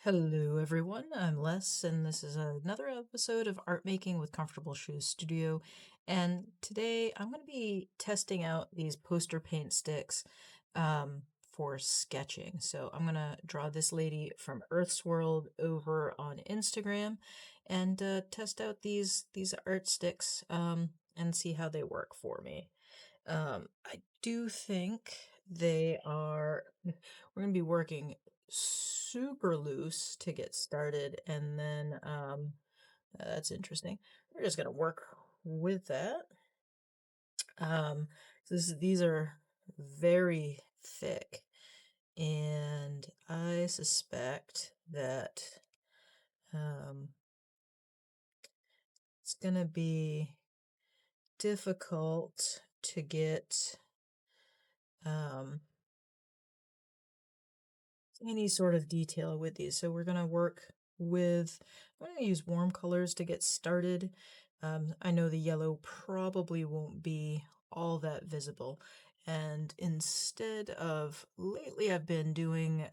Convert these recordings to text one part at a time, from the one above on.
Hello, everyone. I'm Les, and this is another episode of Art Making with Comfortable Shoes Studio. And today I'm going to be testing out these poster paint sticks for sketching. So I'm going to draw this lady from Earth's World over on Instagram and test out these art sticks and see how they work for me. I do think they are, we're going to be working super loose to get started, and then that's interesting. We're just going to work with that. Um, these are very thick, and I suspect that it's going to be difficult to get um, any sort of detail with these. So we're going to work with, I'm going to use warm colors to get started. I know the yellow probably won't be all that visible. And instead of, lately I've been doing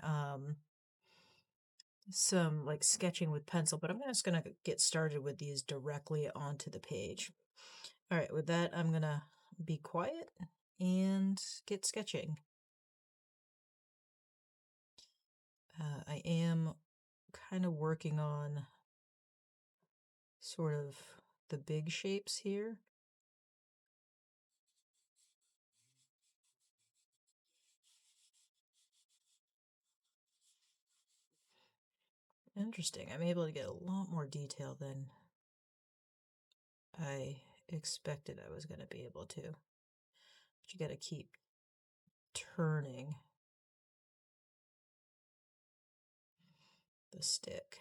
some like sketching with pencil, but I'm just going to get started with these directly onto the page. All right, with that, I'm going to be quiet and get sketching. I am kind of working on sort of the big shapes here. Interesting. I'm able to get a lot more detail than I expected I was going to be able to. But you got to keep turning the stick.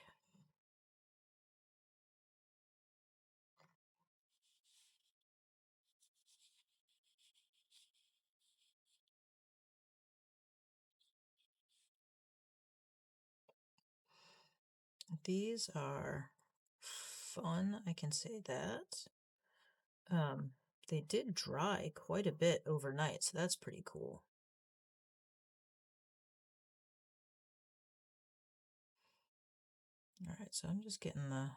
These are fun, I can say that. They did dry quite a bit overnight, so that's pretty cool. All right, so I'm just getting the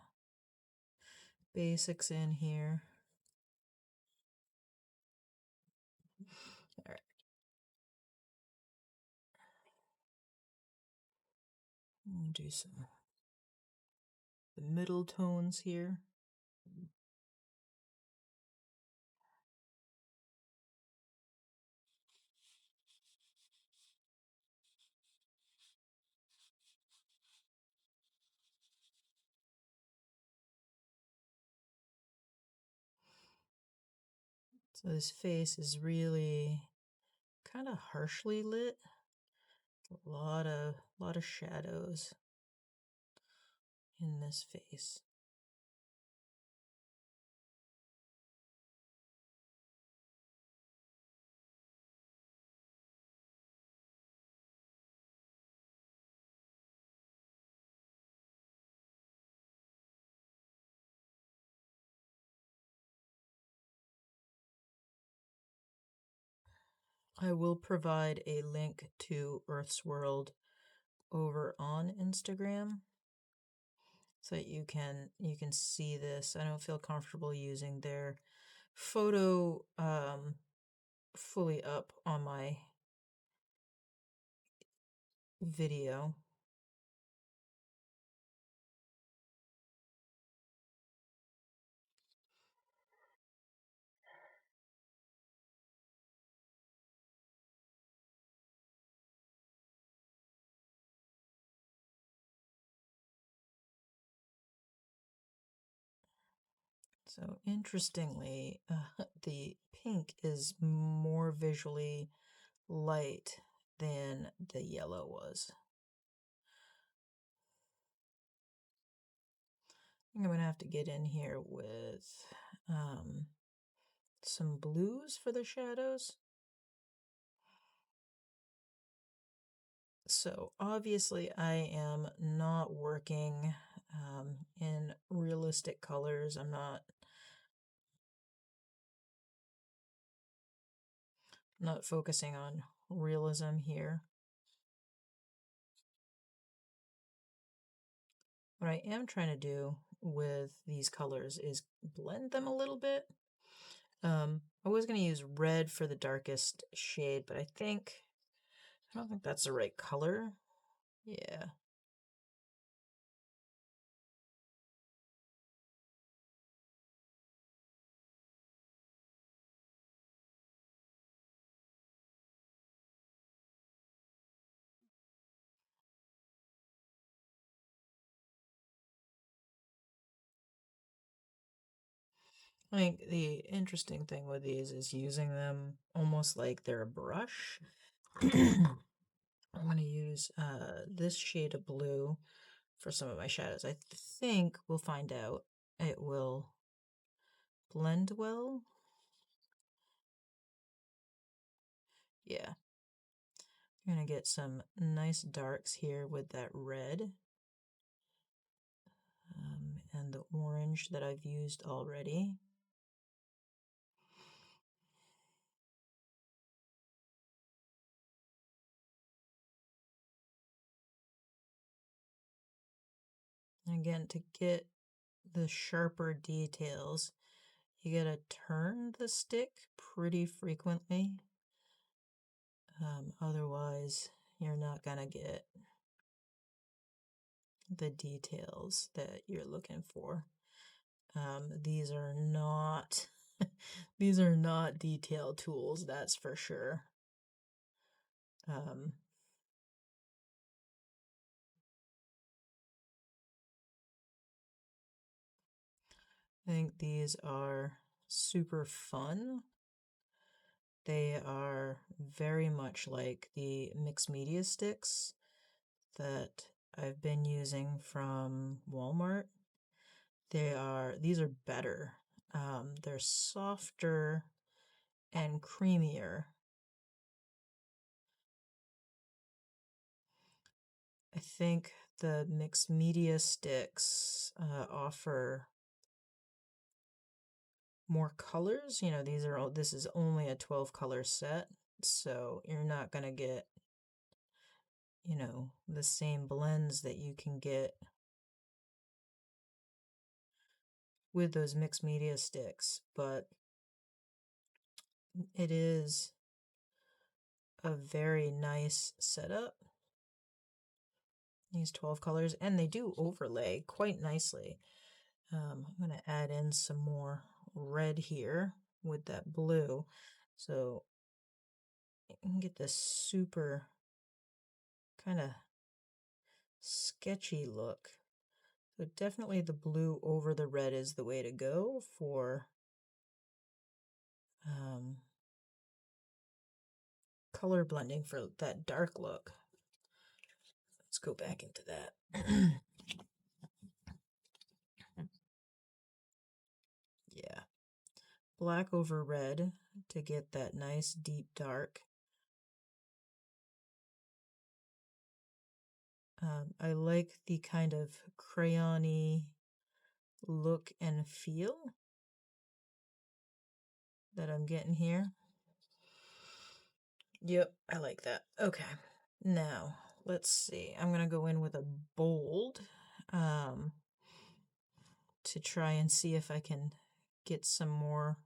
basics in here. All right. Do some the middle tones here. So this face is really kind of harshly lit. A lot of shadows in this face. I will provide a link to Earth's World over on Instagram so that you can see this. I don't feel comfortable using their photo fully up on my video. So interestingly, the pink is more visually light than the yellow was. I think I'm going to have to get in here with some blues for the shadows. So obviously I am not working in realistic colors. I'm not focusing on realism here. What I am trying to do with these colors is blend them a little bit. I was going to use red for the darkest shade, but I don't think that's the right color. Yeah. I think the interesting thing with these is using them almost like they're a brush. I'm going to use this shade of blue for some of my shadows. I think we'll find out it will blend well. Yeah. I'm going to get some nice darks here with that red and the orange that I've used already. Again, to get the sharper details, you gotta turn the stick pretty frequently. Otherwise, you're not gonna get the details that you're looking for. These are not these are not detail tools, that's for sure. Um, I think these are super fun. They are very much like the mixed media sticks that I've been using from Walmart. These are better. They're softer and creamier. I think the mixed media sticks offer more colors. You know, this is only a 12 color set, so you're not gonna get, the same blends that you can get with those mixed media sticks, but it is a very nice setup. These 12 colors, and they do overlay quite nicely. I'm going to add in some more red here with that blue, so you can get this super kind of sketchy look. So definitely the blue over the red is the way to go for color blending for that dark look. Let's go back into that. Yeah. Black over red to get that nice deep dark. I like the kind of crayony look and feel that I'm getting here. Yep, I like that. Okay, now let's see. I'm gonna go in with a bold to try and see if I can get some more,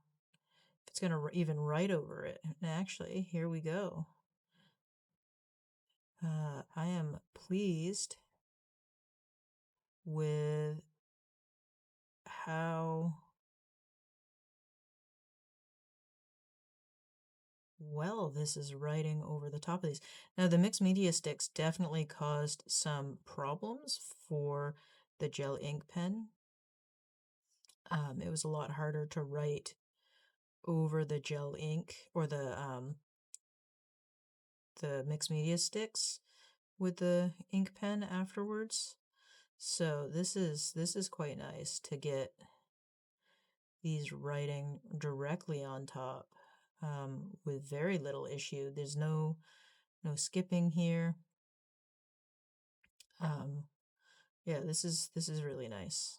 if it's gonna even write over it. Actually, here we go. I am pleased with how well this is writing over the top of these. Now, the mixed media sticks definitely caused some problems for the gel ink pen. It was a lot harder to write over the gel ink or the mixed media sticks with the ink pen afterwards. So this is quite nice to get these writing directly on top with very little issue. There's no skipping here. Yeah, this is really nice.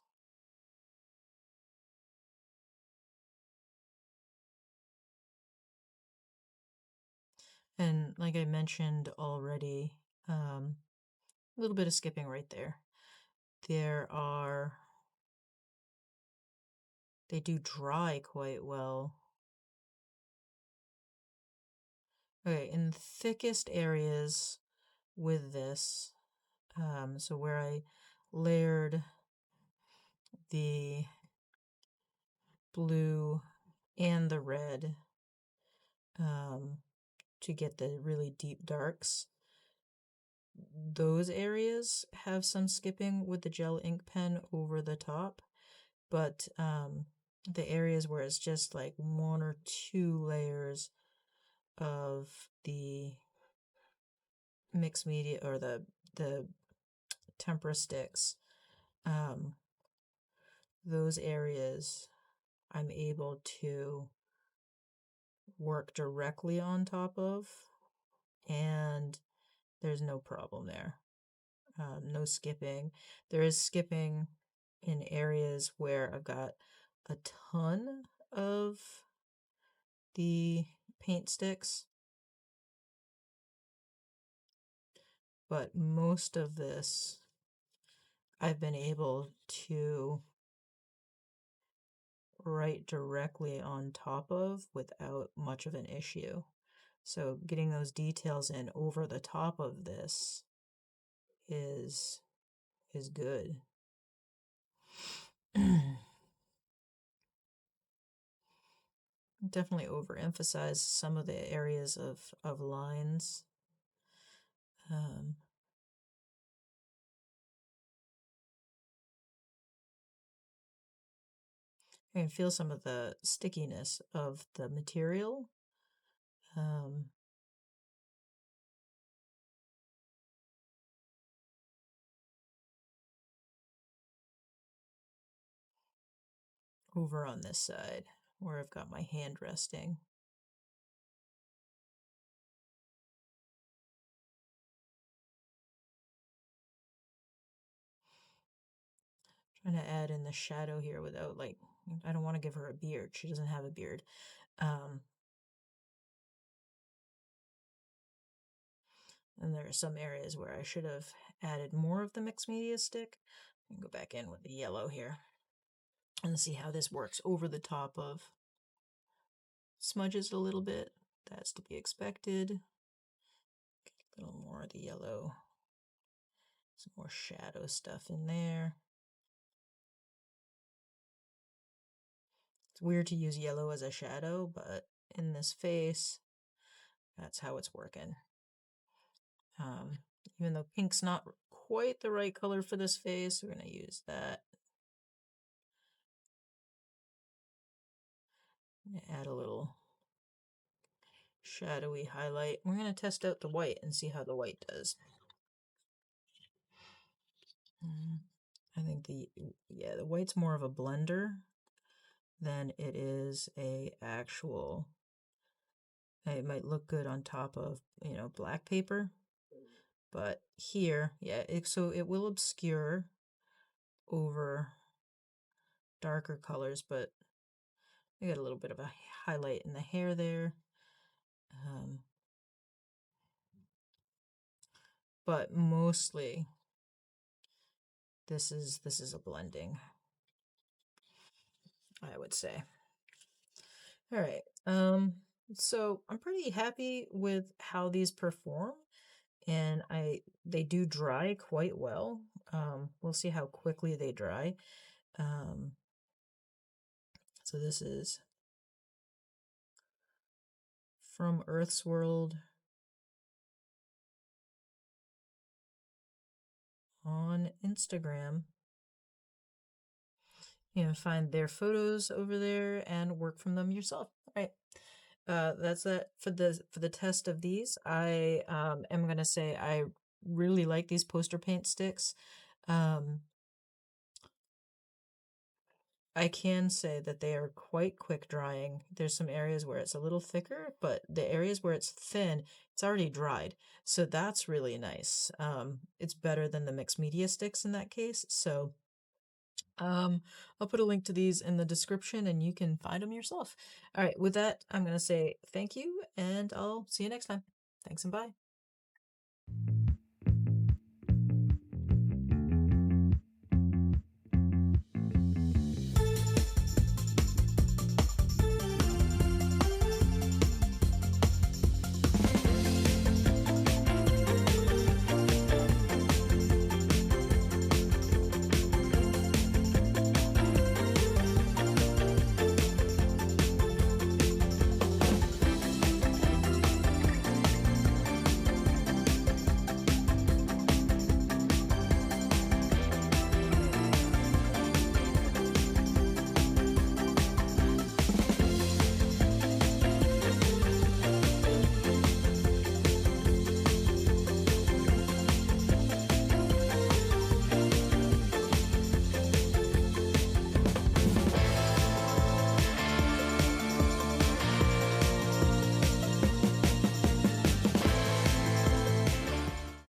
And like I mentioned already, a little bit of skipping right there. there are, they do dry quite well. Okay, in the thickest areas with this, so where I layered the blue and the red um, to get the really deep darks, those areas have some skipping with the gel ink pen over the top, but the areas where it's just like one or two layers of the mixed media or the tempera sticks, um, those areas I'm able to work directly on top of, and there's no problem there. No skipping. There is skipping in areas where I've got a ton of the paint sticks, but most of this I've been able to write directly on top of without much of an issue. So getting those details in over the top of this is good. Definitely overemphasize some of the areas of lines. Um, I can feel some of the stickiness of the material. Um, Over on this side where I've got my hand resting. Trying to add in the shadow here without, like, I don't want to give her a beard. She doesn't have a beard. Um, and there are some areas where I should have added more of the mixed media stick. I can go back in with the yellow here and see how this works over the top of. Smudges a little bit. That's to be expected. A little more of the yellow. Some more shadow stuff in there. It's weird to use yellow as a shadow, but in this face, that's how it's working. Even though pink's not quite the right color for this face, we're going to use that. Add a little shadowy highlight. We're going to test out the white and see how the white does. I think the white's more of a blender than it is a actual. It might look good on top of, black paper, but here, so it will obscure over darker colors, but we got a little bit of a highlight in the hair there. But mostly this is a blending, I would say. All right. So I'm pretty happy with how these perform, and they do dry quite well. We'll see how quickly they dry. So this is from Earth's World on Instagram. You know, find their photos over there and work from them yourself. All right. That's it for the test of these. I am gonna say I really like these poster paint sticks. I can say that they are quite quick drying. There's some areas where it's a little thicker, but the areas where it's thin, it's already dried. So that's really nice. It's better than the mixed media sticks in that case. So I'll put a link to these in the description and you can find them yourself. All right, with that, I'm going to say thank you and I'll see you next time. Thanks and bye.